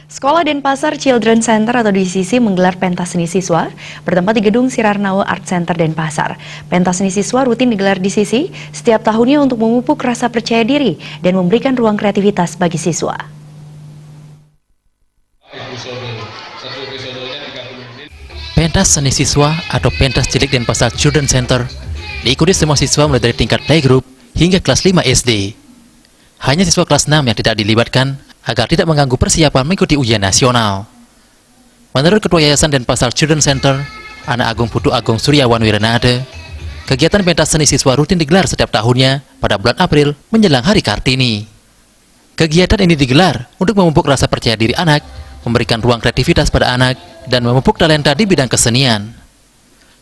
Sekolah Denpasar Children Center atau DCC menggelar pentas seni siswa bertempat di gedung Sirarnawa Art Center Denpasar. Pentas seni siswa rutin digelar DCC setiap tahunnya untuk memupuk rasa percaya diri dan memberikan ruang kreativitas bagi siswa. Pentas seni siswa atau pentas cilik Denpasar Children Center diikuti semua siswa mulai dari tingkat playgroup hingga kelas 5 SD. Hanya siswa kelas 6 yang tidak dilibatkan agar tidak mengganggu persiapan mengikuti ujian nasional. Menurut Ketua Yayasan Denpasar Children Center, Anak Agung Putu Agung Suryawan Wiranade, kegiatan pentas seni siswa rutin digelar setiap tahunnya pada bulan April menjelang Hari Kartini. Kegiatan ini digelar untuk memupuk rasa percaya diri anak, memberikan ruang kreativitas pada anak, dan memupuk talenta di bidang kesenian.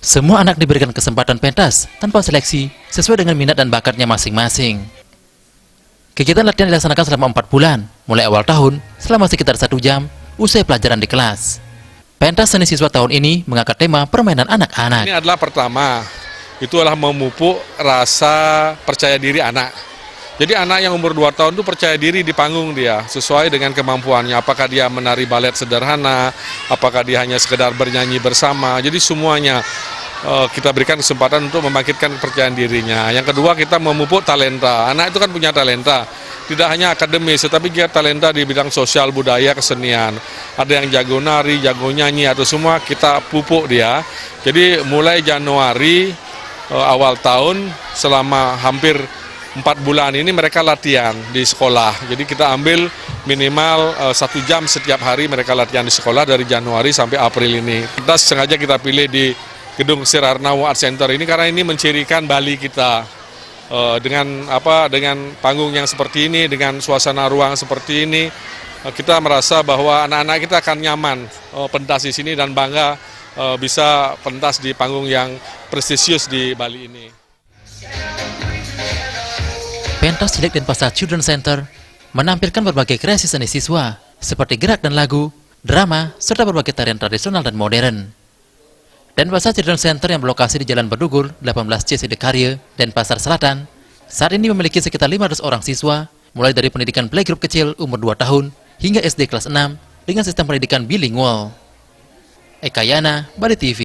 Semua anak diberikan kesempatan pentas tanpa seleksi sesuai dengan minat dan bakatnya masing-masing. Kegiatan latihan dilaksanakan selama 4 bulan, mulai awal tahun, selama sekitar 1 jam, usai pelajaran di kelas. Pentas seni siswa tahun ini mengangkat tema permainan anak-anak. Ini adalah pertama, itu adalah memupuk rasa percaya diri anak. Jadi anak yang umur 2 tahun itu percaya diri di panggung dia, sesuai dengan kemampuannya. Apakah dia menari balet sederhana, apakah dia hanya sekedar bernyanyi bersama. Jadi semuanya kita berikan kesempatan untuk membangkitkan kepercayaan dirinya. Yang kedua, kita memupuk talenta. Anak itu kan punya talenta, tidak hanya akademis, tetapi juga talenta di bidang sosial, budaya, kesenian. Ada yang jago nari, jago nyanyi, atau semua kita pupuk dia. Jadi mulai Januari awal tahun selama hampir 4 bulan ini mereka latihan di sekolah. Jadi kita ambil minimal 1 jam setiap hari mereka latihan di sekolah dari Januari sampai April ini. Kita sengaja kita pilih di gedung Sirarnawa Art Center ini karena ini mencirikan Bali kita dengan panggung yang seperti ini, dengan suasana ruang seperti ini, kita merasa bahwa anak-anak kita akan nyaman pentas di sini dan bangga bisa pentas di panggung yang prestisius di Bali ini. Pentas cilik Denpasar Children Center menampilkan berbagai kreasi seni siswa seperti gerak dan lagu, drama, serta berbagai tarian tradisional dan modern. Denpasar Children Center yang berlokasi di Jalan Berdugur, 18C Sidikarya, Denpasar Selatan, saat ini memiliki sekitar 500 orang siswa, mulai dari pendidikan playgroup kecil umur 2 tahun hingga SD kelas 6 dengan sistem pendidikan bilingual. Eka Yana, Bali TV.